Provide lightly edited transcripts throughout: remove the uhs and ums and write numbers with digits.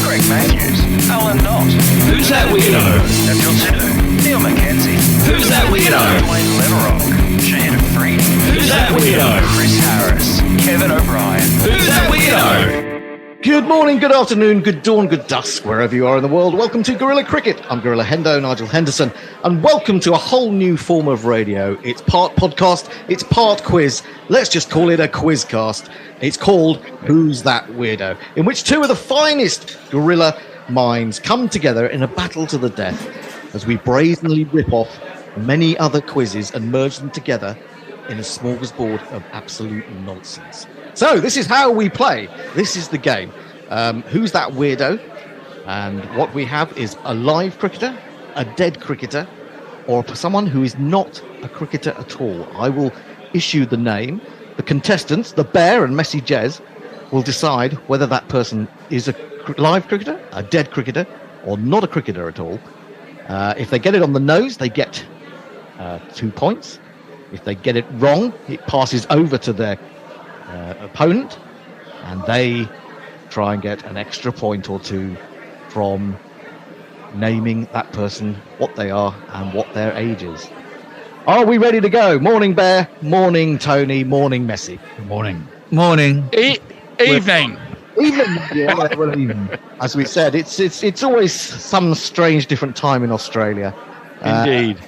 Greg Matthews, Alan Knott. Who's that weirdo? Nigel Sidhu, Neil Mackenzie. Who's that weirdo? Dwayne Leverock, Shane Freed. Who's that weirdo? Chris Harris, Kevin O'Brien. Who's that weirdo? Good morning, good afternoon, good dawn, good dusk, wherever you are in the world. Welcome to Guerilla Cricket. I'm Guerilla Hendo, Nigel Henderson, and welcome to a whole new form of radio. It's part podcast, it's part quiz. Let's just call it a quizcast. It's called Who's That Weirdo?, in which two of the finest guerrilla minds come together in a battle to the death as we brazenly rip off many other quizzes and merge them together in a smorgasbord of absolute nonsense. So this is how we play. This is the game. Who's that weirdo? And what we have is a live cricketer, a dead cricketer, or someone who is not a cricketer at all. I will issue the name. The contestants, the Bear and Messy Jez, will decide whether that person is a live cricketer, a dead cricketer, or not a cricketer at all. If they get it on the nose, they get 2 points. If they get it wrong, it passes over to their opponent, and they try and get an extra point or two from naming that person, what they are and what their age is. Are we ready to go? Morning, Bear. Morning, Tony. Morning, Messi. Good morning. Morning. Evening. Evening. Yeah, well, evening. As we said, it's always some strange different time in Australia. Indeed.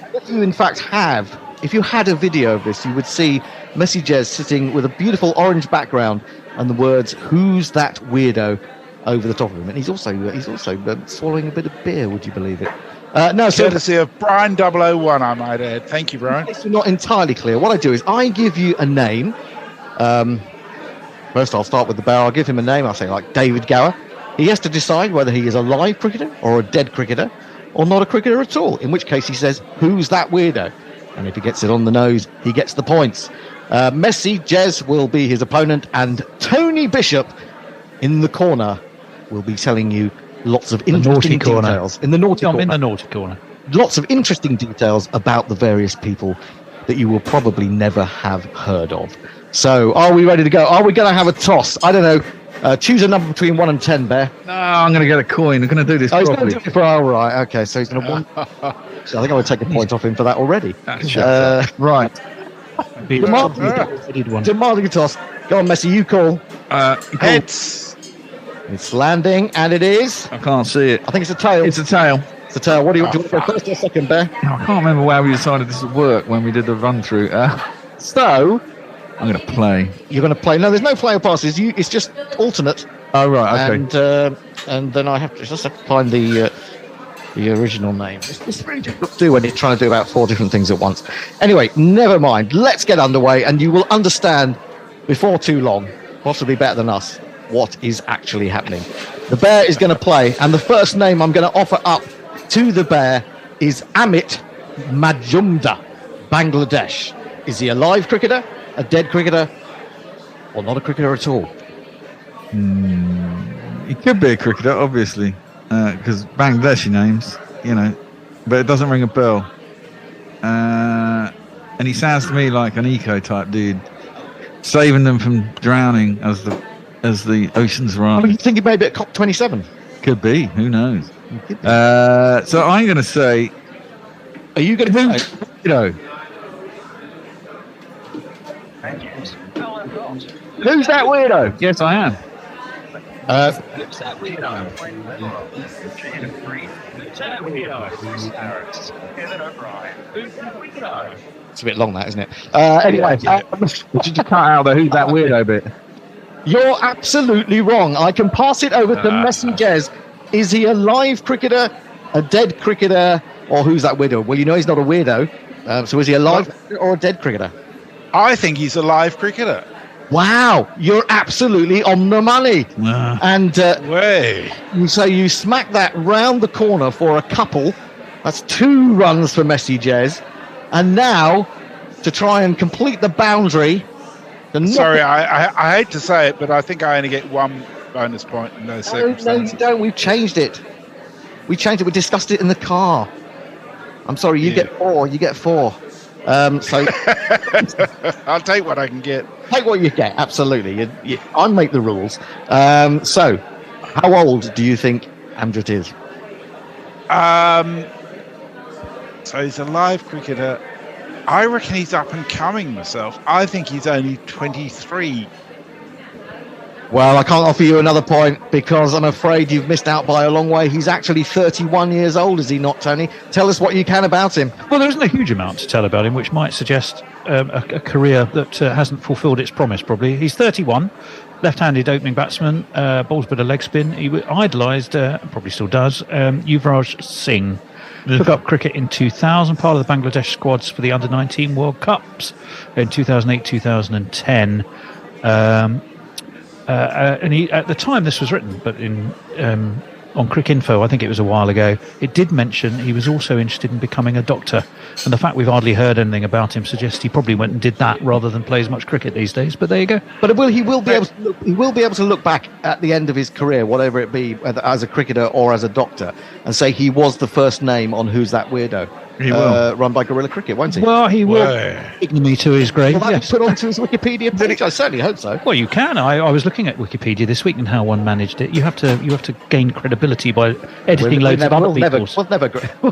If you had a video of this, you would see Messy Jez sitting with a beautiful orange background and the words "Who's that weirdo?" over the top of him, and he's also swallowing a bit of beer. Would you believe it? Courtesy of Brian 001, I might add. Thank you, Brian. If you're not entirely clear, what I do is I give you a name. First, I'll start with the Bear. I'll give him a name. I'll say like David Gower. He has to decide whether he is a live cricketer or a dead cricketer or not a cricketer at all, in which case he says, "Who's that weirdo?" And if he gets it on the nose, he gets the points. Messy Jez will be his opponent, and Tony Bishop in the corner will be telling you lots of interesting details. In the naughty corner. I'm in the naughty corner. Lots of interesting details about the various people that you will probably never have heard of. So, are we ready to go? Are we going to have a toss? I don't know. Choose a number between 1 and 10, Bear. No, I'm going to get a coin. I'm going to do this He's properly. going to do it for all right. Okay, so he's going to want. So I think I would take a point off him for that already. Right. Demanding a toss. Go on, Messi, you call. Heads. It's landing, and it is. I can't see it. I think it's a tail. It's a tail. It's a tail. What do you want to go first or second, Bear? No, I can't remember how we decided this would work when we did the run through. So I'm going to play. You're going to play. No, there's no play or passes. It's just alternate. Oh right, okay. And then I have to find the original name. It's very difficult to do when you're trying to do about 4 different things at once. Anyway, never mind. Let's get underway, and you will understand before too long, possibly better than us, what is actually happening. The Bear is going to play, and the first name I'm going to offer up to the Bear is Amit Majumdar, Bangladesh. Is he a live cricketer, a dead cricketer, or not a cricketer at all? He could be a cricketer, obviously, because Bangladeshi names, but it doesn't ring a bell. And he sounds to me like an eco-type dude, saving them from drowning as the oceans rise. You think he may be at COP27? Could be. Who knows? So I'm going to say, are you going to say, Who's that weirdo? Yes, I am. Who's that weirdo? Shane Freed. Who's that weirdo? Chris Harris, Kevin O'Brien. Who's that weirdo? It's a bit long, that, isn't it? Anyway, Did you cut out the "Who's that weirdo" bit? You're absolutely wrong. I can pass it over to Messy Jez. Is he a live cricketer, a dead cricketer, or who's that weirdo? Well, he's not a weirdo. So is he a live cricketer or a dead cricketer? I think he's a live cricketer. Wow, you're absolutely on the money. And Way. you smack that round the corner for a couple. That's 2 runs for Messy Jez. And now, to try and complete the boundary... Sorry, I hate to say it, but I think I only get 1 bonus point in those circumstances. No, you don't. We've changed it. We discussed it in the car. I'm sorry, you get 4. You get 4. So I'll take what I can get. Take what you get. Absolutely. I make the rules. So How old do you think Amjad is? So he's a live cricketer. I reckon he's up and coming myself. I think he's only 23. Well, I can't offer you another point because I'm afraid you've missed out by a long way. He's actually 31 years old, is he not, Tony? Tell us what you can about him. Well, there isn't a huge amount to tell about him, which might suggest a career that hasn't fulfilled its promise, probably. He's 31, left-handed opening batsman, bowls a bit of leg spin. He idolised, probably still does, Yuvraj Singh. Took up cricket in 2000, part of the Bangladesh squads for the Under-19 World Cups in 2008, 2010. And he, at the time this was written, but on Cricinfo, I think it was a while ago, it did mention he was also interested in becoming a doctor. And the fact we've hardly heard anything about him suggests he probably went and did that rather than play as much cricket these days. But there you go. But he will be able to look back at the end of his career, whatever it be, whether as a cricketer or as a doctor, and say he was the first name on Who's That Weirdo? He will. Run by Guerilla Cricket, won't he? Well, he will. Ignominy to his grave. Will that Yes. be put onto his Wikipedia page? I certainly hope so. Well, you can. I was looking at Wikipedia this week and how one managed it. You have to gain credibility by editing loads of other people's. We'll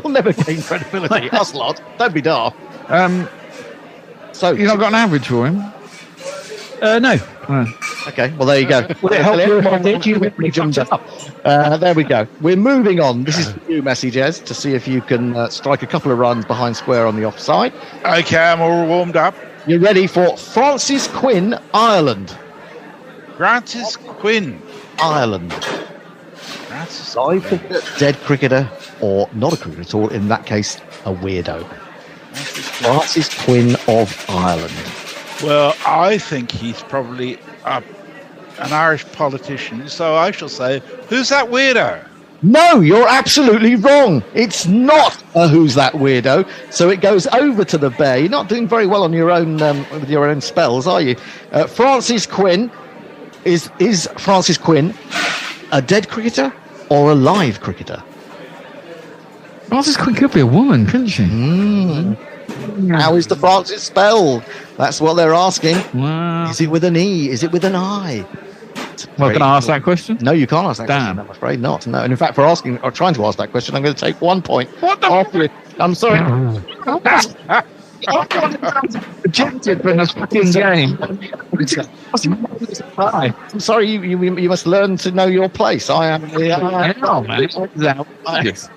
never gain credibility. Us lot. Don't be daft. So You not got an average for him? No. okay, well there you go. Would it help you if I did? You really jumped up. There we go. We're moving on. This is for you, Messi Jez, to see if you can strike a couple of runs behind square on the offside. Okay, I'm all warmed up. You're ready for Francis Quinn, Ireland. Francis Quinn. Ireland. Francis Live Quinn. cricketer, dead cricketer, or not a cricketer at all. In that case, a weirdo. Francis Quinn of Ireland. Well, I think he's probably an Irish politician, so I shall say, who's that weirdo? No, you're absolutely wrong. It's not a Who's That Weirdo. So it goes over to the bear. You're not doing very well on your own with your own spells, are you? Francis Quinn is Francis Quinn a dead cricketer or a live cricketer? Francis Quinn could be a woman, couldn't she? How is the Francis spelled? That's what they're asking. Wow. Is it with an E? Is it with an I? Well, can I ask that question? No, you can't ask that Damn. question. I'm afraid not. No, and in fact, for asking or trying to ask that question, I'm going to take 1 point. What the Off you. I'm sorry. rejected from this fucking game? I'm sorry. You must learn to know your place. I am. Oh, man. Yes.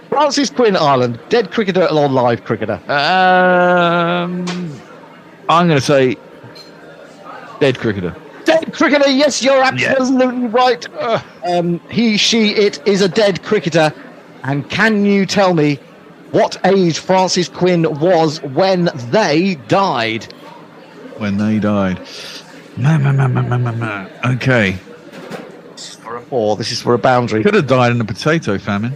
Francis Quinn, Ireland, dead cricketer or live cricketer? I'm going to say dead cricketer. Dead cricketer, yes, you're absolutely right. He, she, it is a dead cricketer. And can you tell me what age Francis Quinn was when they died? When they died. Man. Okay. For a 4, this is for a boundary. Could have died in a potato famine.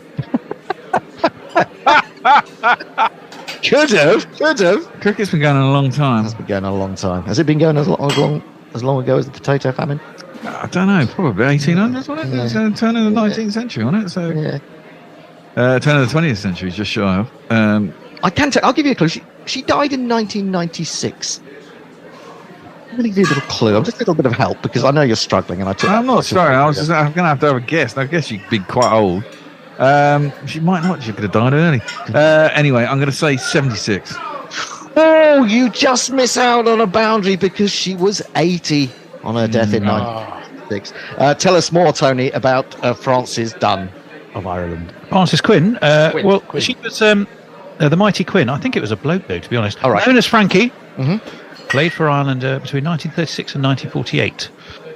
Could have. Cricket's been going on a long time. It's been going on a long time. Has it been going as long ago as the potato famine? I don't know, probably 1800s, wasn't it? Yeah. It's turn of the 19th century, wasn't it? So, Yeah. turn of the 20th century, just shy of. I can tell. I'll give you a clue. She died in 1996. I'm going to give you a little clue. I'm just a little bit of help because I know you're struggling, and I'm not sorry. I'm going to have to have a guess. I guess she'd be quite old. She might not. She could have died early. Anyway, I'm going to say 76. Oh, you just miss out on a boundary because she was 80 on her death in 1996. Tell us more, Tony, about Frances Dunn of Ireland. Francis Quinn. Quinn. She was the mighty Quinn. I think it was a bloke, though, to be honest. All right. Known as Frankie. Mhm. Played for Ireland between 1936 and 1948.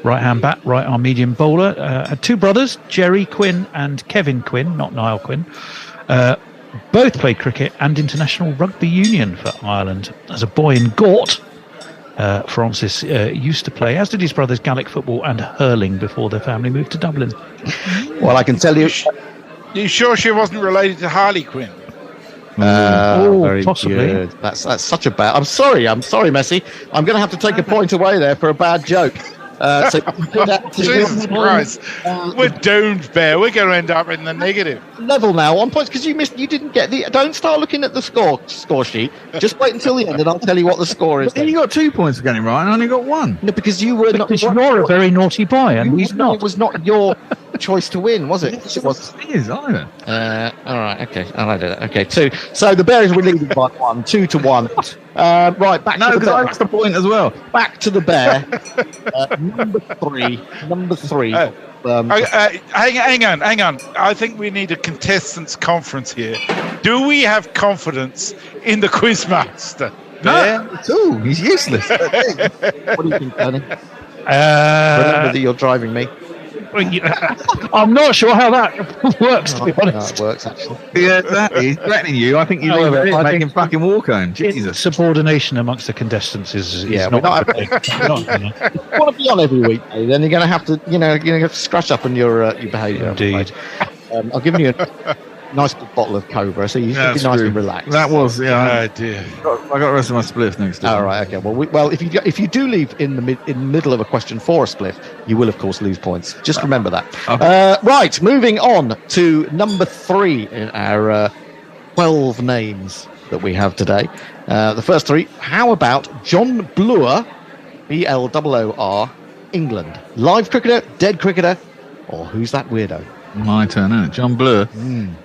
Right-hand bat, right-arm medium bowler. Had two brothers, Jerry Quinn and Kevin Quinn, not Niall Quinn. Both played cricket and international rugby union for Ireland. As a boy in Gort, Francis used to play, as did his brothers, Gaelic football and hurling before their family moved to Dublin. Well, I can tell you. You sure she wasn't related to Harley Quinn? Very possibly. good. That's such a bad. I'm sorry, Messi. I'm going to have to take a point away there for a bad joke. So Jesus Christ. We're doomed, Bear. We're going to end up in the negative. level now on points because you didn't get the. Don't start looking at the score sheet. Just wait until the end, and I'll tell you what the score is. But then you got 2 points for getting it right and I only got 1. No, because you were not. Because you're a very naughty boy, and he's It not. was not your choice to win, was it? It is either. All right. Okay. I did it. Okay. 2. So the Bears were leading by 1, 2-1. Right. Back No, to the because I Bear. lost a point as well. Back to the Bear. Number three. Hang on. I think we need a contestants conference here. Do we have confidence in the Quizmaster? Bear? No, at all. He's useless. What do you think, Tony? Remember that you're driving me. I'm not sure how that works, to be No, honest. it works actually. Yeah, exactly. He's threatening you. I think you No, leave it, I make think- him fucking walk home. Jesus. Subordination amongst the contestants is Yeah, not we're not a good thing. We're not doing that. If you want to be on every week, then you're going to have to, you're going to have to scratch up on your behaviour. I'm Indeed. afraid. I've given you a nice big bottle of Cobra, so you should be That's nice true. and relaxed. That was, yeah. Oh, dear. I got the rest of my spliff next to All right. Okay. Well, if you do leave in the middle of a question for a split, you will of course lose points. Just remember that. Okay. Right. Moving on to number 3 in our 12 names that we have today. The first 3. How about John Bloor, Bloor, England? Live cricketer, dead cricketer, or who's that weirdo? My turn, isn't it? John Bloor,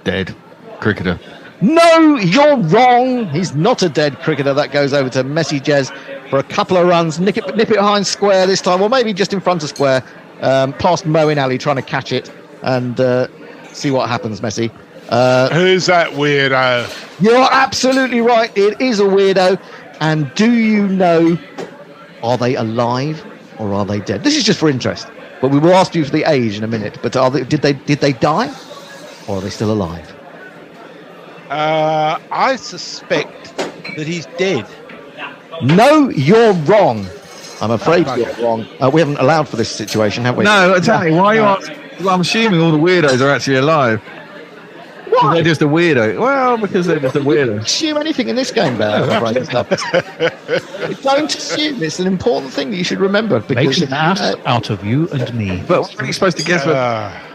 dead cricketer. No, you're wrong. He's not a dead cricketer. That goes over to Messi Jez for a couple of runs. Nip it behind square this time, or maybe just in front of square. Past Moeen Ali trying to catch it and see what happens, Messi. Who's that weirdo? You're absolutely right. It is a weirdo. And do you know, are they alive or are they dead? This is just for interest. But we will ask you for the age in a minute. But did they die or are they still alive? I suspect that he's dead. No, you're wrong. I'm afraid you're wrong. We haven't allowed for this situation, have we? No, tell me, why are you asking? Well, I'm assuming all the weirdos are actually alive. Why? They're just a weirdo. Well, because they're just a weirdo. Assume anything in this game, Bear. I'm afraid it's not. Don't assume. It's an important thing that you should remember. Makes Because, an ass out of you and me. But what are you supposed to guess whether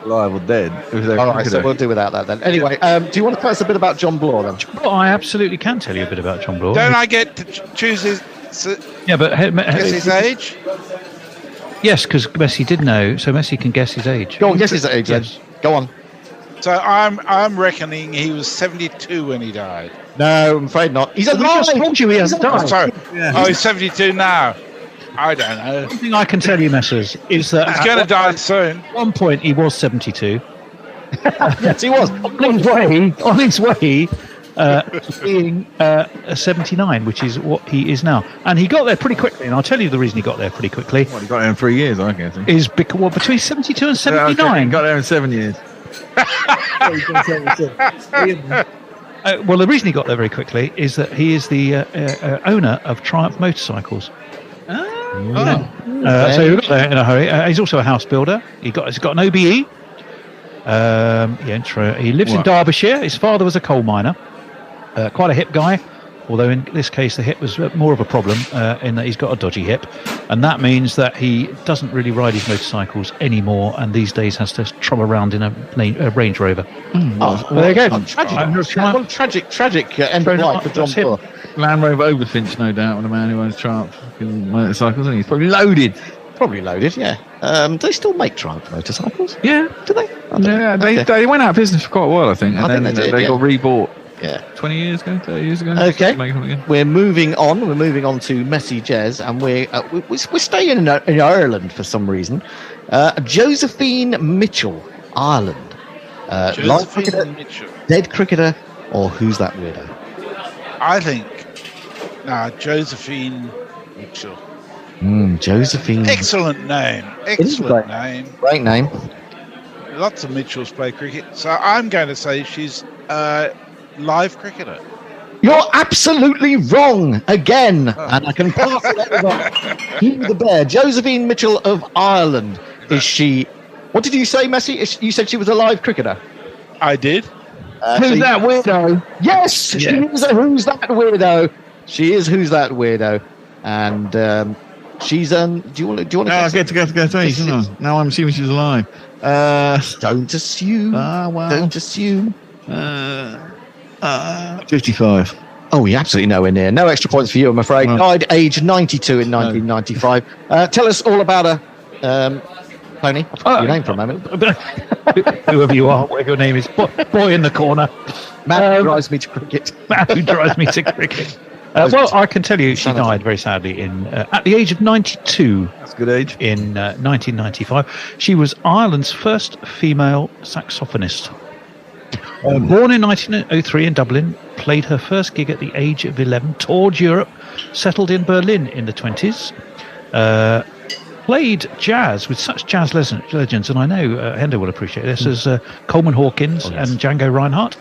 alive or dead? If they're all right, so cricketer? we'll do without that then. Anyway, do you want to tell us a bit about John Bloor then? Well, I absolutely can tell you a bit about John Bloor. Don't I get to choose his Yeah, but guess his age? yes, because Messi did know, so Messi can guess his age. Go on, guess his age then. Yes. Go on. So I'm reckoning he was 72 when he died. No, I'm afraid not. He's We alive. just told you he hasn't Oh, died. sorry. Yeah. Oh, he's 72 now. I don't know. One thing I can tell you, Messers, is that He's going to die soon. at one point he was 72. Yes, he was. On his way to being 79, which is what he is now. And he got there pretty quickly, and I'll tell you the reason he got there pretty quickly. Well, he got there in 3 years, I guess. Is because, well, between 72 and Yeah, okay, 79. he got there in 7 years. Well, the reason he got there very quickly is that he is the owner of Triumph Motorcycles. So he got there in a hurry. He's also a house builder. He's got an OBE. He lives in What? Derbyshire. His father was a coal miner. Quite a hip guy. Although in this case the hip was more of a problem in that he's got a dodgy hip, and that means that he doesn't really ride his motorcycles anymore, and these days has to trot around in a Range Rover. Oh, there you go. Tragic end of life for John That's him. Bloor. Land Rover Overfinch, no doubt, with a man who owns Triumph motorcycles, isn't he? He's probably loaded. Probably loaded, yeah. Do they still make Triumph motorcycles? Yeah. Do they? Yeah, they went out of business for quite a while, I think. And I think then they did, they yeah. got rebought Yeah. 20 years ago, 30 years ago. Okay. Make them again. We're moving on. We're moving on to Messi Jez, and we're staying in Ireland for some reason. Josephine Mitchell, Ireland. Live Josephine cricketer, Mitchell. dead cricketer, or who's that weirdo? I think. Josephine Mitchell. Josephine. Excellent name. is a Excellent great- name. Great name. Lots of Mitchells play cricket. So I'm going to say she's a live cricketer. You're absolutely wrong again, and I can pass it over to the Bear. Josephine Mitchell of Ireland. Is she? What did you say, Messi? You said she was a live cricketer. I did. Who's that weirdo? Yes, she is a Who's That Weirdo. She is Who's That Weirdo, and She's do you want to? No, I get to go to age, don't I? Now I'm assuming she's alive. Don't assume. Well. Don't assume. 55. Oh, you're absolutely nowhere near. No extra points for you, I'm afraid. Right. Died age 92 in 1995. Tell us all about her. Tony, I forgot your name for a moment. Whoever you are, whatever your name is, boy in the corner. Man who drives me to cricket. Man who drives me to cricket. Well, I can tell you, she died very sadly at the age of 92. That's a good age. In 1995. She was Ireland's first female saxophonist. Born in 1903 in Dublin, played her first gig at the age of 11, toured Europe, settled in Berlin in the 20s, played jazz with such jazz legends, and I know Hendo will appreciate this, as Coleman Hawkins and Django Reinhardt.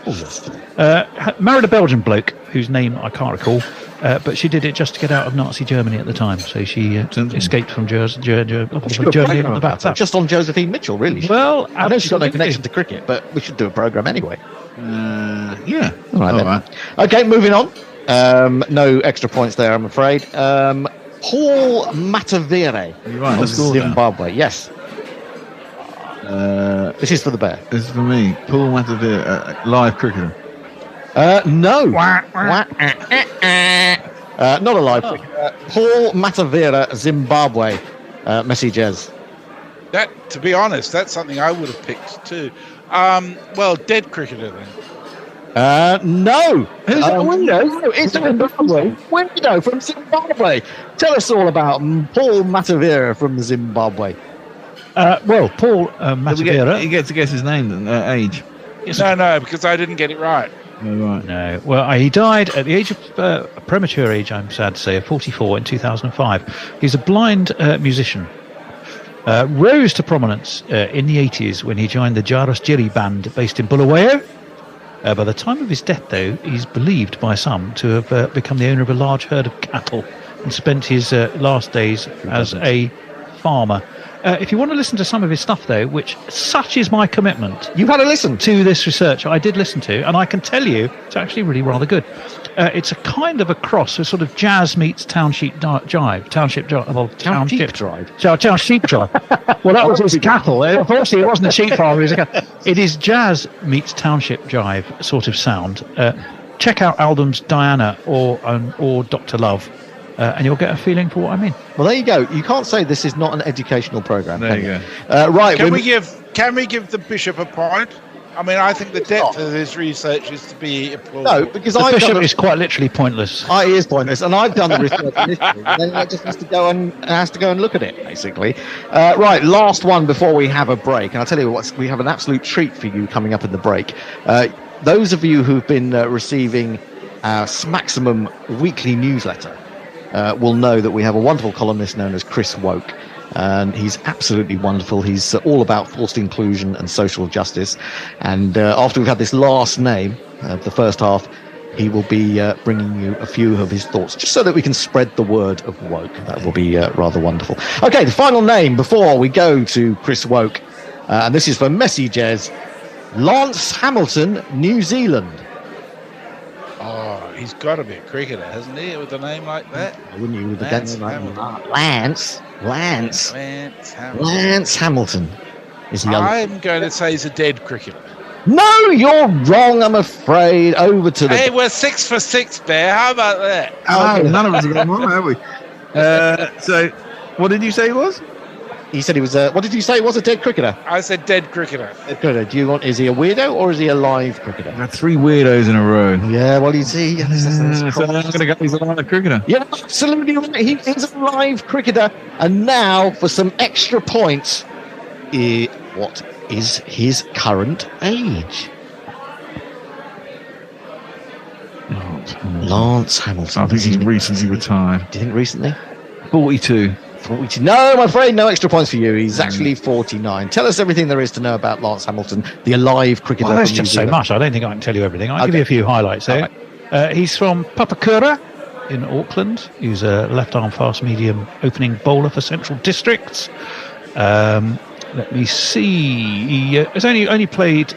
Married a Belgian bloke whose name I can't recall, but she did it just to get out of Nazi Germany at the time, so she escaped from Germany on the back. Just on Josephine Mitchell, really. Well, I know she's got no connection to cricket, but we should do a programme anyway. Yeah. All right. Okay, moving on. No extra points there, I'm afraid. Paul Matavere Right, of Zimbabwe. Yes. This is for the bear. This is for me. Paul Matavere, live cricketer. No. Not a live cricketer. Paul Matavere, Zimbabwe. Messi Jez. That, to be honest, that's something I would have picked too. Well, dead cricketer then. No. Who's Window? No, it's Zimbabwe. Window from Zimbabwe. Tell us all about Paul Matavere from Zimbabwe. Well, Paul Matavere. You get to guess his name, age. No, because I didn't get it right. Oh, right. No. Well, he died at the age of a premature age, I'm sad to say, of 44 in 2005. He's a blind musician. Rose to prominence in the 80s when he joined the Jaros Jiri band based in Bulawayo. By the time of his death, though, he's believed by some to have become the owner of a large herd of cattle and spent his last days as a farmer. If you want to listen to some of his stuff, though, which such is my commitment, You've had a listen to this research, I did listen to, and I can tell you it's actually really rather good. It's a kind of a cross, a sort of jazz meets township jive. Township jive. Well, that was his cattle. Unfortunately, it wasn't a sheep farm. It is jazz meets township jive sort of sound. Check out albums Diana or Dr. Love. And you'll get a feeling for what I mean. Well, there you go. You can't say this is not an educational programme. There you go. Right. Can we give the bishop a point? I mean, I think the depth of this research is to be applauded. No, because The bishop is quite literally pointless. He is pointless, and I've done the research initially. And then I just has to go and look at it, basically. Right, last one before we have a break. And I'll tell you what, we have an absolute treat for you coming up in the break. Those of you who've been receiving our Maximum weekly newsletter will know that we have a wonderful columnist known as Chris Woke. And he's absolutely wonderful. He's all about forced inclusion and social justice. And after we've had this last name, the first half, he will be bringing you a few of his thoughts, just so that we can spread the word of woke. That will be rather wonderful. Okay, the final name before we go to Chris Woke, and this is for Messi Jez, Lance Hamilton, New Zealand. Oh, he's got to be a cricketer, hasn't he, with a name like that? Wouldn't you? With the Lance name like Hamilton. Lance Hamilton. Is he? I'm going to say he's a dead cricketer. No, you're wrong, I'm afraid. Over to the... Hey, we're 6 for 6, Bear. How about that? Oh, none of us have got one, have we? So, what did you say he was? He said he was what did you say he was, a dead cricketer? I said dead cricketer. Dead cricketer. Is he a weirdo or is he a live cricketer? I've had 3 weirdos in a row. Yeah, well, you see... So I'm going to go, he's a live cricketer. Yeah, absolutely right. He is a live cricketer. And now, for some extra points, what is his current age? Lance Hamilton. I think he's recently retired. Do you think recently? 42. 42. No, I'm afraid no extra points for you. He's actually 49. Tell us everything there is to know about Lance Hamilton, the alive cricketer. Well, there's from just New so Zealand. much. I don't think I can tell you everything. I'll give you a few highlights there. Right. He's from Papakura in Auckland. He's a left-arm fast-medium opening bowler for Central Districts. Let me see. He has only played 2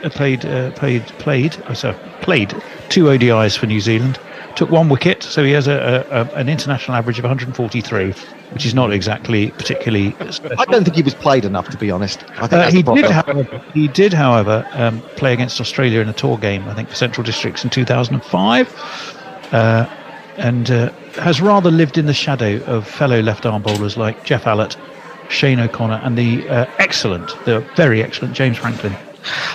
ODIs for New Zealand. took 1 wicket, so he has an international average of 143, which is not exactly particularly special. I don't think he was played enough, to be honest. I think that's the problem. He did, however, play against Australia in a tour game, I think, for Central Districts in 2005, and has rather lived in the shadow of fellow left-arm bowlers like Jeff Allott, Shane O'Connor, and the very excellent James Franklin.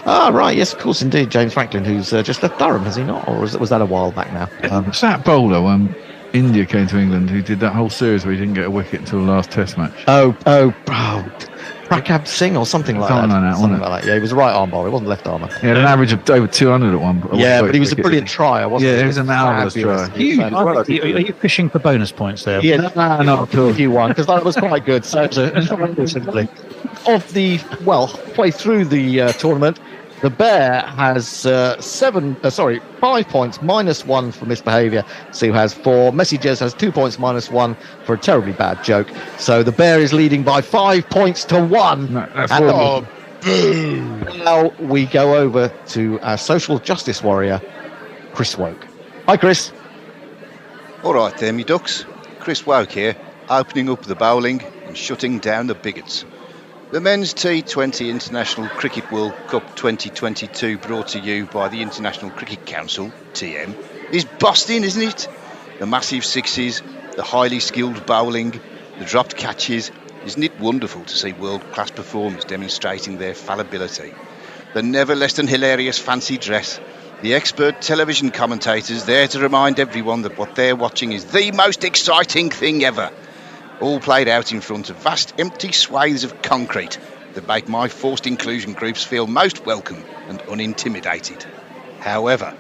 Ah, right, yes, of course, indeed. James Franklin, who's just left Durham, has he not? Or was that a while back now? Was that bowler when India came to England who did that whole series where he didn't get a wicket until the last Test match? Prakab Singh or something like Something that. like that, Something wasn't it? like that. Yeah, he was a right arm bowler. He wasn't a left armer. He had an average of over 200 at one. Yeah, but he was a brilliant trier, wasn't he? Yeah, he was a marvellous trier. Are you fishing for bonus points there? Yeah, not at all. you won because that was quite good. So, halfway through the tournament, the Bear has 5 points -1 for misbehaviour. Sue has 4. Messages has 2 points -1 for a terribly bad joke. So the Bear is leading by 5 points to 1. No, that's And horrible. now we go over to our social justice warrior, Chris Woke. Hi, Chris. All right there, me ducks. Chris Woke here, opening up the bowling and shutting down the bigots. The Men's T20 International Cricket World Cup 2022, brought to you by the International Cricket Council, TM, is busting, isn't it? The massive sixes, the highly skilled bowling, the dropped catches. Isn't it wonderful to see world-class performers demonstrating their fallibility? The never less than hilarious fancy dress, the expert television commentators there to remind everyone that what they're watching is the most exciting thing ever. All played out in front of vast empty swathes of concrete that make my forced inclusion groups feel most welcome and unintimidated. However,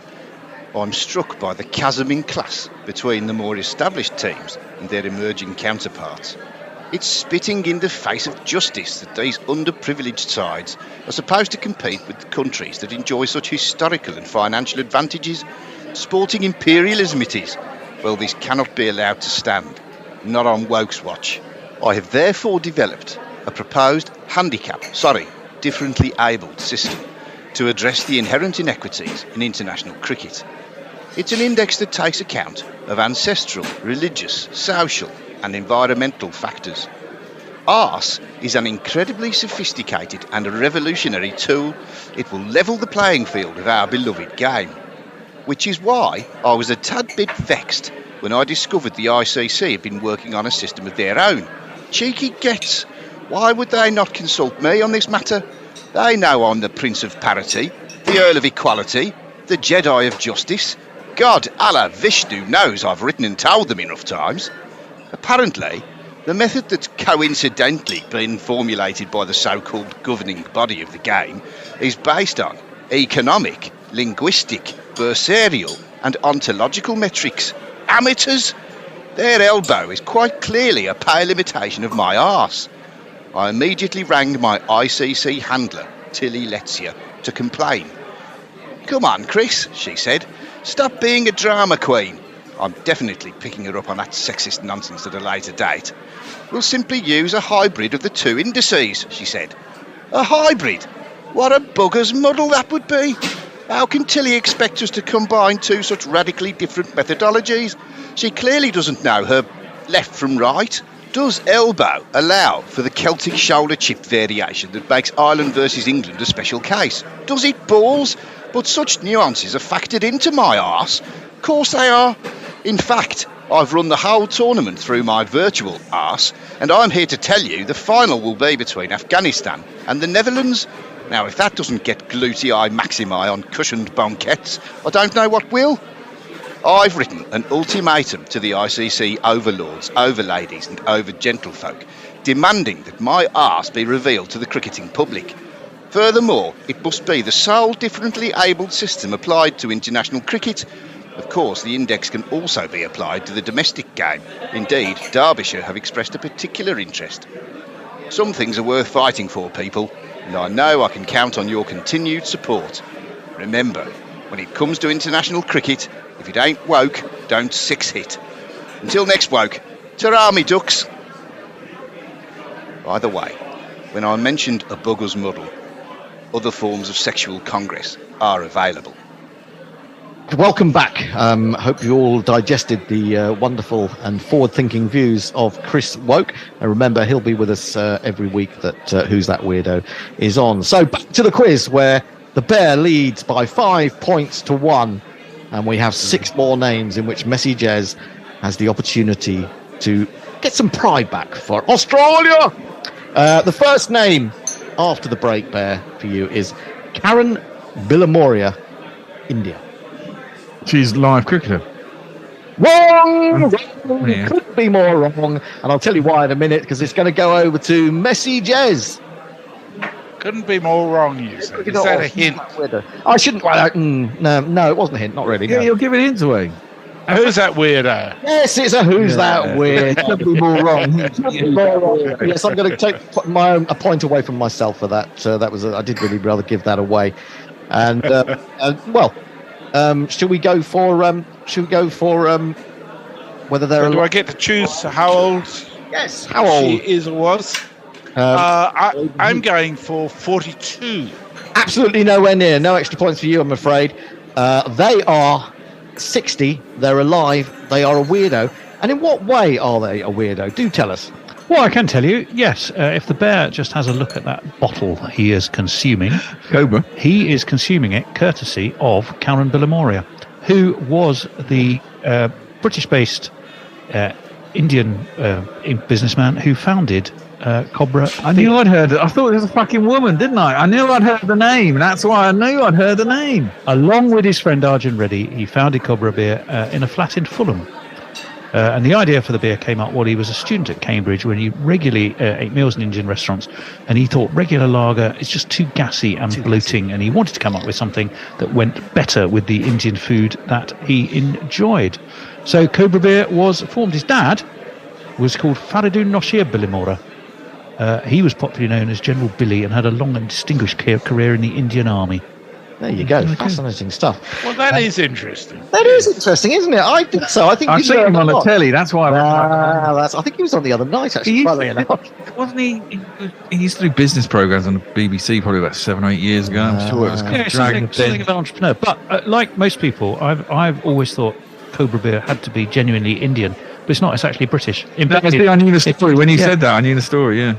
I'm struck by the chasm in class between the more established teams and their emerging counterparts. It's spitting in the face of justice that these underprivileged sides are supposed to compete with the countries that enjoy such historical and financial advantages. Sporting imperialism it is. Well, this cannot be allowed to stand. Not on Woke's watch. I have therefore developed a proposed differently abled system to address the inherent inequities in international cricket. It's an index that takes account of ancestral, religious, social and environmental factors. ARSE is an incredibly sophisticated and revolutionary tool. It will level the playing field of our beloved game. Which is why I was a tad bit vexed when I discovered the ICC had been working on a system of their own. Cheeky gets. Why would they not consult me on this matter? They know I'm the Prince of Parity, the Earl of Equality, the Jedi of Justice. God, Allah, Vishnu knows I've written and told them enough times. Apparently, the method that's coincidentally been formulated by the so-called governing body of the game is based on economic, linguistic, bursarial and ontological metrics. Amateurs! Their elbow is quite clearly a pale imitation of my arse. I immediately rang my ICC handler, Tilly Letsia, to complain. Come on, Chris, she said. Stop being a drama queen. I'm definitely picking her up on that sexist nonsense at a later date. We'll simply use a hybrid of the two indices, she said. A hybrid? What a bugger's muddle that would be. How can Tilly expect us to combine two such radically different methodologies? She clearly doesn't know her left from right. Does elbow allow for the Celtic shoulder chip variation that makes Ireland versus England a special case? Does it, balls? But such nuances are factored into my arse. Of course they are. In fact, I've run the whole tournament through my virtual arse, and I'm here to tell you the final will be between Afghanistan and the Netherlands. Now, if that doesn't get glutei maximi on cushioned banquettes, I don't know what will. I've written an ultimatum to the ICC overlords, overladies and over-gentlefolk, demanding that my arse be revealed to the cricketing public. Furthermore, it must be the sole differently abled system applied to international cricket. Of course, the index can also be applied to the domestic game. Indeed, Derbyshire have expressed a particular interest. Some things are worth fighting for, people, and I know I can count on your continued support. Remember, when it comes to international cricket, if it ain't woke, don't six-hit. Until next woke, ta-ra me ducks. By the way, when I mentioned a bugger's muddle, other forms of sexual congress are available. welcome back. Hope you all digested the wonderful and forward-thinking views of Chris Woke. And remember, he'll be with us every week that Who's That Weirdo is on. So back to the quiz, where the Bear leads by 5 points to 1. And we have 6 more names in which Messy Jez has the opportunity to get some pride back for Australia. The first name after the break, Bear, for you is Karen Billamoria, India. She's live cricketer. Wrong! Yeah. Could be more wrong. And I'll tell you why in a minute, because it's going to go over to Messy Jez. Couldn't be more wrong, you said. Is that a hint? I shouldn't. No, it wasn't a hint. Not really. Yeah, No. you're giving hints away. Who's that weirdo? Yes, it's a Who's That Weird. Could be more wrong. Yes, I'm going to take a point away from myself for that. I did really rather give that away. And should we go for whether they're? Do I get to choose how old? Yes, how old she is or was? I'm going for 42. Absolutely nowhere near. No extra points for you, I'm afraid. They are 60. They're alive. They are a weirdo. And in what way are they a weirdo? Do tell us. Well, I can tell you, yes. If the Bear just has a look at that bottle he is consuming, Cobra. he is consuming it courtesy of Karen Billamoria, who was the British-based Indian businessman who founded Cobra. I knew I'd heard it. I thought it was a fucking woman, didn't I? I knew I'd heard the name. That's why I knew I'd heard the name. Along with his friend Arjun Reddy, he founded Cobra Beer in a flat in Fulham. And the idea for the beer came up while he was a student at Cambridge, when he regularly ate meals in Indian restaurants, and he thought regular lager is just too gassy and bloating, and he wanted to come up with something that went better with the Indian food that he enjoyed. So Cobra Beer was formed. His dad was called Faridun Noshir Bilimora. He was popularly known as General Billy and had a long and distinguished career in the Indian Army. There you go. Fascinating stuff. Well, that is interesting. That is interesting, isn't it? I think so. I think I've seen him on the telly. That's why. I think he was on the other night, actually. Wasn't he? He used to do business programs on the BBC probably about 7 or 8 years ago. I'm sure it was something of an entrepreneur. But like most people, I've always thought Cobra Beer had to be genuinely Indian, but it's not. It's actually British. I knew the story when you said that. I knew the story. Yeah.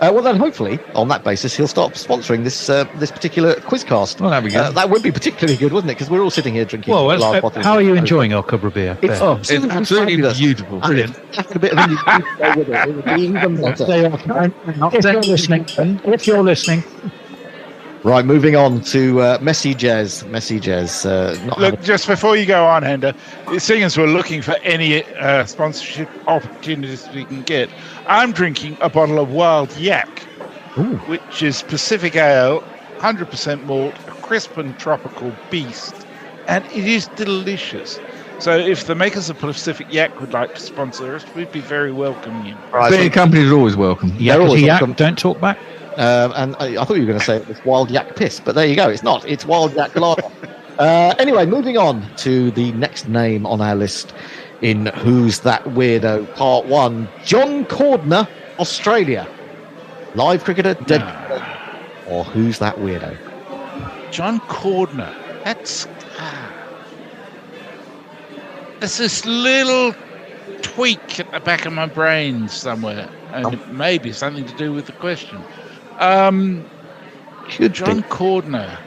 Well, then hopefully, on that basis, he'll start sponsoring this particular quizcast. Well, that'd be good. That would be particularly good, wouldn't it? Because we're all sitting here drinking. Well, how are you enjoying our Cobra Beer? It's absolutely beautiful. Brilliant. A bit of Indian food to go with it. It would be even better. If you're listening. Right, moving on to Messy Jez. Look, just before you go on, Hender, seeing as we're looking for any sponsorship opportunities we can get, I'm drinking a bottle of Wild Yak, which is Pacific Ale, 100% malt, a crisp and tropical beast, and it is delicious. So if the makers of Pacific Yak would like to sponsor us, we'd be very welcome. Beer companies are always welcome. Yak, don't talk back. And I thought you were going to say it was Wild Yak Piss, but there you go. It's not. It's Wild Yak Lager. Anyway, moving on to the next name on our list in Who's That Weirdo Part 1. John Cordner, Australia. Live cricketer, dead cricketer, or Who's That Weirdo? John Cordner. That's... There's this little tweak at the back of my brain somewhere, and it may be something to do with the question. John Cordner.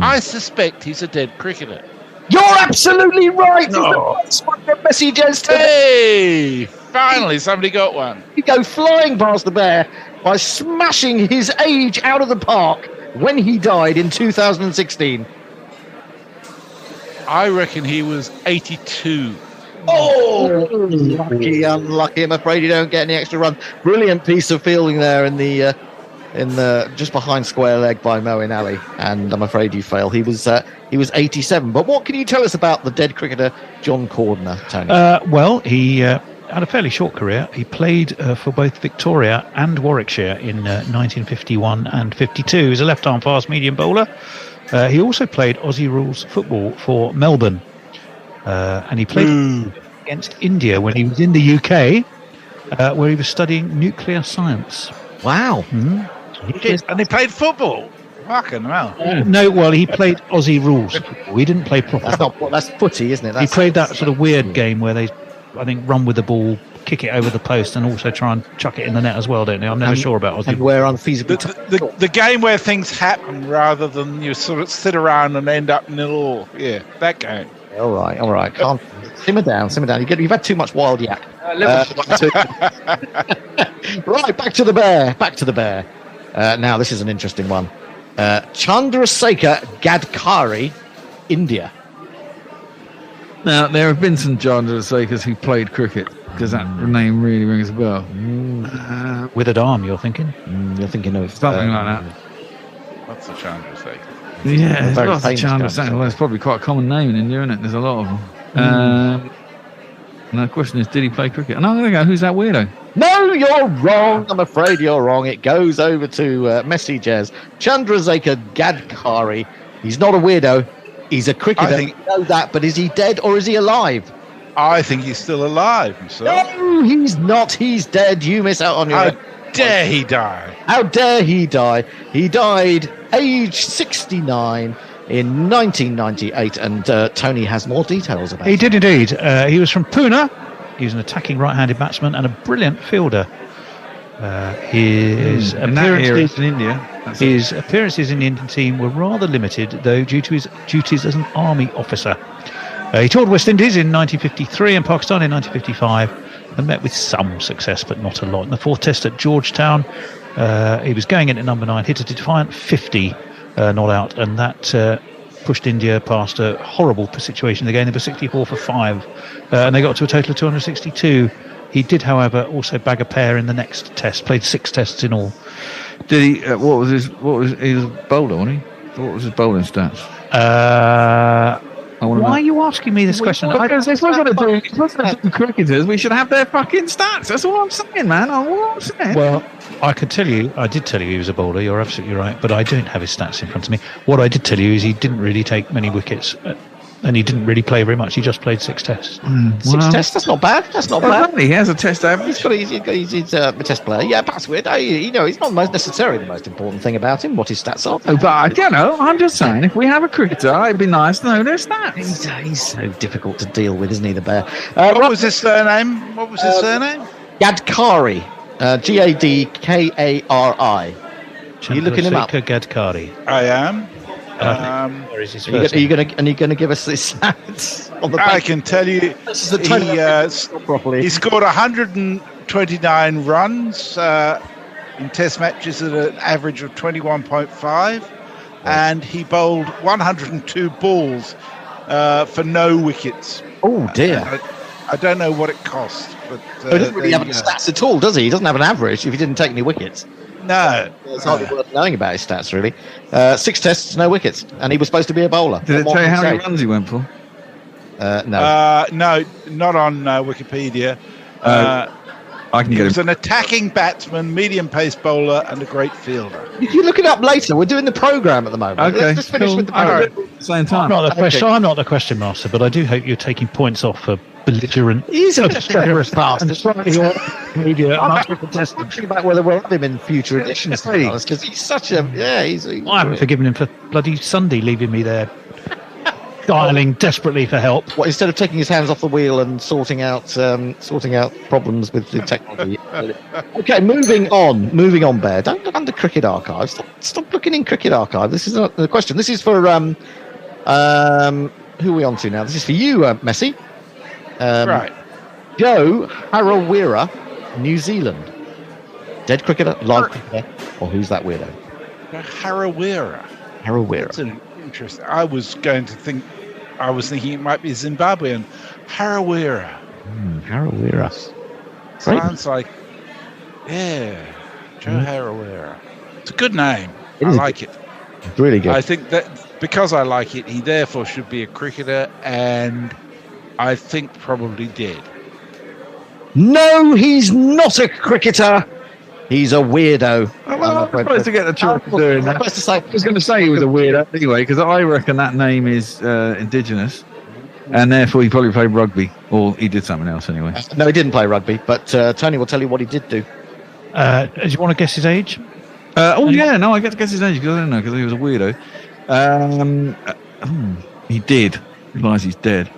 I suspect he's a dead cricketer. You're absolutely right. No. He's the first one Messy Jez. Hey, finally somebody got one. You go flying past the Bear by smashing his age out of the park when he died in 2016. I reckon he was 82. Oh, lucky, unlucky. I'm afraid you don't get any extra run. Brilliant piece of fielding there in the just behind square leg by Moeen Ali, and I'm afraid you fail. He was 87. But what can you tell us about the dead cricketer John Cordner, Tony? Well, he had a fairly short career. He played for both Victoria and Warwickshire in 1951 and 52. He was a left-arm fast medium bowler. He also played Aussie rules football for Melbourne. And he played against India when he was in the UK, where he was studying nuclear science. Wow. And he played football? Fucking hell. No, well, he played Aussie rules. We didn't play proper. That's footy, isn't it? He played that sort of weird game where they, I think, run with the ball, kick it over the post, and also try and chuck it in the net as well, don't they? I'm never sure about Aussie. And where unfeasibly The game where things happen rather than you sort of sit around and end up 0-0. Yeah, that game. All right. Calm. Simmer down. You've had too much wild yak. Right, back to the bear. Now, this is an interesting one. Chandrasekhar Gadkari, India. Now, there have been some Chandrasekhars who played cricket, because that name really rings a bell. Withered arm, you're thinking? You're thinking of Something like that. What's the Chandrasekhar? Yeah, there's very lots of famous Chandrasekhars. Well, it's probably quite a common name in India, isn't it? There's a lot of them. And the question is, did he play cricket? And I'm going to go, who's that weirdo? No, you're wrong. I'm afraid you're wrong. It goes over to Messi Jazz. Chandrasekhar Gadkari. He's not a weirdo. He's a cricketer. You know that, but is he dead or is he alive? I think he's still alive himself. No, he's not. He's dead. You miss out on your... How dare he die? How dare he die? He died age 69 in 1998, and Tony has more details about it. He did indeed. He was from Pune. He was an attacking right-handed batsman and a brilliant fielder. His appearances in India. His appearances in the Indian team were rather limited, though, due to his duties as an army officer. He toured West Indies in 1953 and Pakistan in 1955 and met with some success, but not a lot. In the fourth test at Georgetown, he was going in at number 9, hit a defiant 50 not out, and that pushed India past a horrible situation in the game. They were 64 for 5, and they got to a total of 262. He did, however, also bag a pair in the next test. Played 6 tests in all. Did he? He was a bowler, wasn't he? What was his bowling stats? Why are you asking me this question? Because if we're going to do cricketers, we should have their fucking stats. That's all I'm saying, man. Well, I did tell you he was a bowler. You're absolutely right, but I don't have his stats in front of me. What I did tell you is he didn't really take many wickets, and he didn't really play very much. He just played 6 tests. 6 tests? That's not bad. He has a test average. He's a test player. Yeah, that's weird. It's not necessarily the most important thing about him, what his stats are. Oh, but, I'm just saying, if we have a cricketer, it'd be nice to know their stats. He's so difficult to deal with, isn't he, the bear? What was his surname? Gadkari. Gadkari. Are you looking him up? Gadkari. I am. Where is his Are first you going to give us his stats on the back? I can tell you, This is the he scored 129 runs in Test matches at an average of 21.5, and he bowled 102 balls for no wickets. Oh dear! I don't know what it cost, but he doesn't really have any stats at all, does he? He doesn't have an average if he didn't take any wickets. No. It's hardly worth knowing about his stats, really. 6 tests, no wickets, and he was supposed to be a bowler. Did it tell you how many runs he went for? No. No, not on Wikipedia. I can He get was him. an attacking batsman, medium-pace bowler, and a great fielder. You look it up later. We're doing the programme at the moment. Okay, Let's just finish cool. with the All programme. right. Same time. I'm not the question master, but I do hope you're taking points off for belligerent. He's a treacherous bastard. Media. I'm thinking about whether we'll have him in future editions, because he's such a... I haven't forgiven him for bloody Sunday leaving me there, dialing desperately for help. What, instead of taking his hands off the wheel and sorting out problems with the technology. Okay, moving on, Bear. Don't look under Cricket Archive. Stop looking in Cricket Archive. This is not the question. This is for who are we on to now? This is for you, Messi. Right. Joe Harawira, New Zealand. Dead cricketer, live cricketer, or who's that weirdo? Harawira. That's an interesting. I was thinking it might be Zimbabwean. Harawira. Harawira. Sounds like, Joe Harawira. It's a good name. I like it. It's really good. I think that because I like it, he therefore should be a cricketer, and I think probably did. No, he's not a cricketer. He's a weirdo. I'm supposed to get the choice of doing that. I was going to say he was a weirdo anyway, because I reckon that name is indigenous, and therefore he probably played rugby, or he did something else anyway. No, he didn't play rugby, but Tony will tell you what he did do. Do you want to guess his age? No, I get to guess his age because I don't know because he was a weirdo. He did realise he's dead.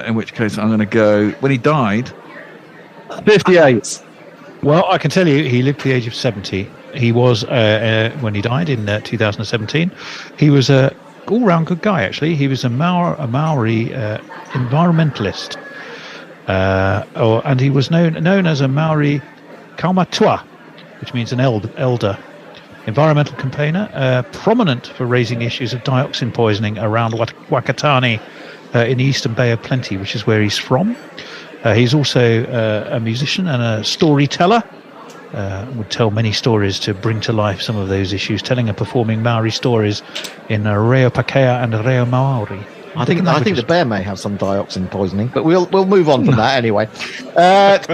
In which case, I'm going to go when he died. 58. Well, I can tell you, he lived to the age of 70. He was when he died in 2017. He was a all-round good guy. Actually, he was a Maori environmentalist, and he was known as a Maori kaumatua, which means an elder. Environmental campaigner, prominent for raising issues of dioxin poisoning around Wakatani in the Eastern Bay of Plenty, which is where he's from. He's also a musician and a storyteller. Would tell many stories to bring to life some of those issues, telling and performing Maori stories in Reo Pakea and Reo Maori. I think the bear may have some dioxin poisoning, but we'll move on from that anyway. Back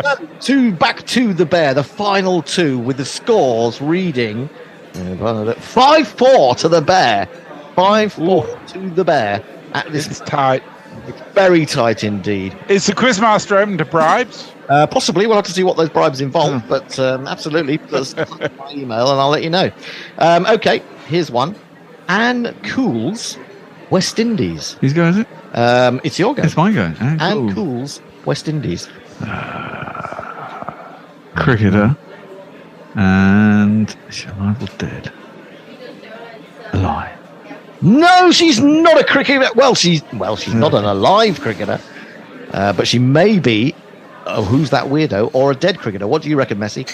to the bear, the final two with the scores reading 5-4 to the bear. 5-4 to the bear. It's tight. It's very tight indeed. Is the quizmaster open to bribes? Possibly. We'll have to see what those bribes involve, but absolutely. Just my email and I'll let you know. Okay, here's one. Anne Cools, West Indies. Whose go is it? It's your go. It's my go. Anne Cools, West Indies. Cricketer. And is she alive or dead? Alive. No, she's not a cricketer. Well, she's not an alive cricketer, but she may be. Who's that weirdo or a dead cricketer? What do you reckon, Messi?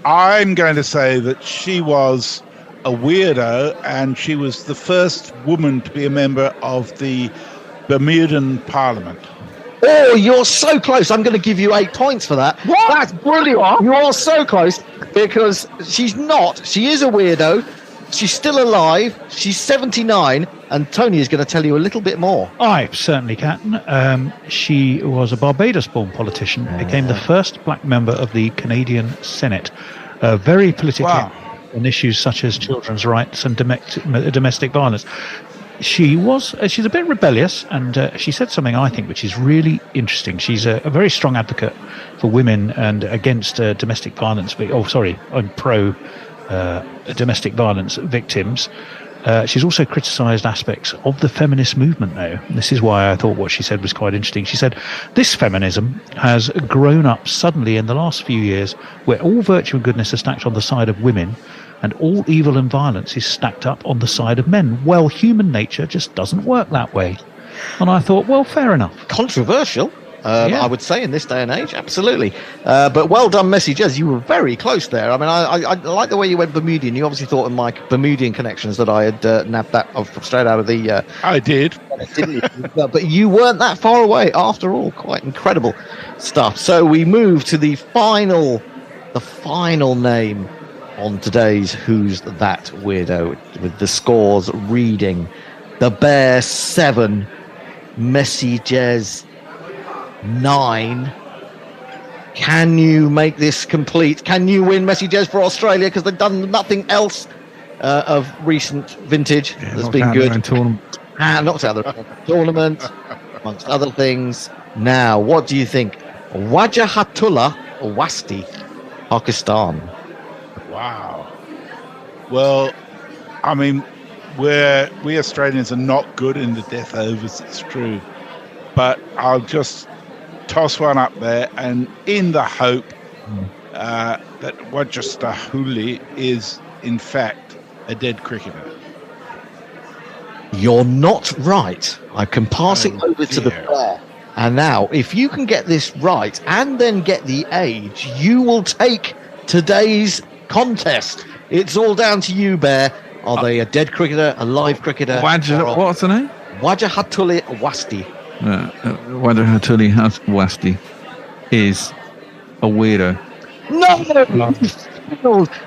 I'm going to say that she was a weirdo, and she was the first woman to be a member of the Bermudan Parliament. Oh, you're so close. I'm going to give you 8 points for that. What? That's brilliant. You're so close because she's not. She is a weirdo. She's still alive. She's 79, and Tony is going to tell you a little bit more. I certainly can. She was a Barbados-born politician, became the first black member of the Canadian Senate, very politically on issues such as children's rights and domestic violence. She's a bit rebellious, and she said something I think which is really interesting. She's a very strong advocate for women and against domestic violence. I'm pro domestic violence victims. She's also criticised aspects of the feminist movement now. This is why I thought what she said was quite interesting. She said, this feminism has grown up suddenly in the last few years where all virtue and goodness are stacked on the side of women and all evil and violence is stacked up on the side of men. Well, human nature just doesn't work that way. And I thought, well, fair enough. Controversial, I would say, in this day and age, absolutely. But well done, Messi Jez. You were very close there. I mean, I like the way you went Bermudian. You obviously thought of my Bermudian connections that I had nabbed that straight out of the... I did. Didn't you? But you weren't that far away after all. Quite incredible stuff. So we move to the final name on today's Who's That Weirdo, with the scores reading: the Bear 7, Messi Jez 9. Can you make this complete? Can you win, Messi Jez, for Australia? Because they've done nothing else of recent vintage that's been good. Knocked out the tournament, amongst other things. Now, what do you think? Wajahatullah Wasti, Pakistan. Wow. Well, I mean, we Australians are not good in the death overs, it's true. But I'll just toss one up there, and in the hope that Wajastahuli is, in fact, a dead cricketer. You're not right. I can pass it over to the Bear. And now, if you can get this right and then get the age, you will take today's contest. It's all down to you, Bear. Are they a dead cricketer, a live cricketer? What's the name? Wajahatullah Wasti. Wajahatullah Wasti is a weirdo. No!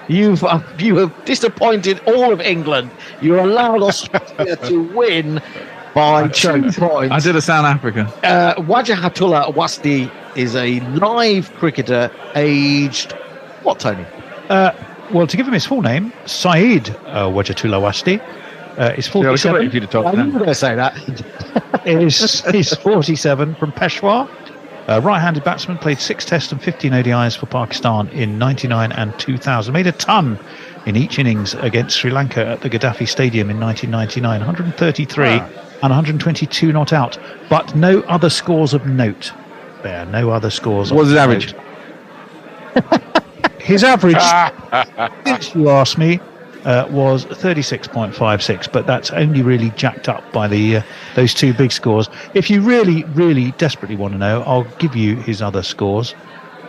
You have disappointed all of England. You're allowed Australia to win by 2 points. I did a South Africa. Wajahatullah Wasti is a live cricketer aged... What, Tony? Well, to give him his full name, Saeed Wajatullah Wasti. He's 47. I knew you were going to say that. He's 47 from Peshawar. Right-handed batsman, played 6 Tests and 15 ODIs for Pakistan in 99 and 2000. Made a ton in each innings against Sri Lanka at the Gaddafi Stadium in 1999. 133 and 122 not out. But no other scores of note. There, no other scores. What's his average? His average, since you asked me, was 36.56, but that's only really jacked up by those 2 big scores. If you really, really desperately want to know, I'll give you his other scors.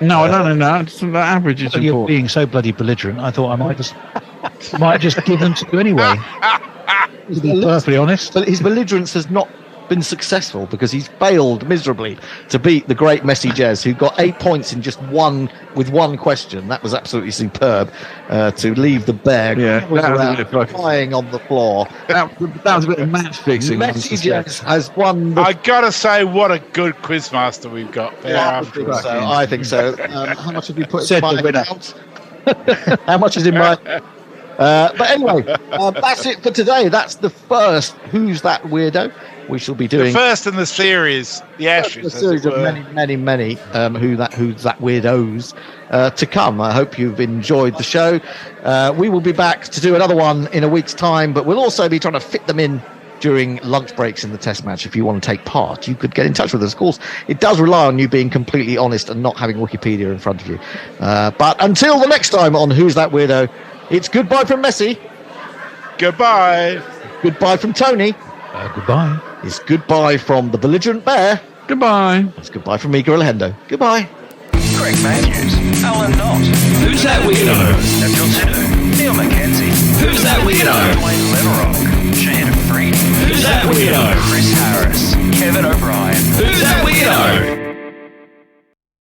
No, I don't know. The average is You're important. being so bloody belligerent, I thought I might just give them to you anyway. To be perfectly honest. But his belligerence has not been successful because he's failed miserably to beat the great Messi Jez, who got 8 points in just one question. That was absolutely superb. To leave the bear that was lying on the floor. That was a bit of match fixing. Messi Jez has won. I gotta say, what a good quizmaster we've got there. I think so. How much have you put Said in my the winner. account? How much is in my? But anyway, that's it for today. That's the first Who's That Weirdo? We shall be doing the first in the series, the Ashes, a series of many Who's That Weirdos to come. I hope you've enjoyed the show. We will be back to do another one in a week's time, but we'll also be trying to fit them in during lunch breaks in the test match. If you want to take part, you could get in touch with us. Of course, it does rely on you being completely honest and not having Wikipedia in front of you. But until the next time on Who's That Weirdo, it's goodbye from Messi. Goodbye. Goodbye from Tony. Goodbye. It's goodbye from the belligerent bear. Goodbye. It's goodbye from me, Guerilla Hendo. Goodbye. Craig Matthews, Alan Knott, Who's That Weirdo? Nigel Sidhu, Neil Mackenzie, Who's That Weirdo? Wayne Leverock, Shane Freed, Who's That Weirdo? Chris Harris, Kevin O'Brien.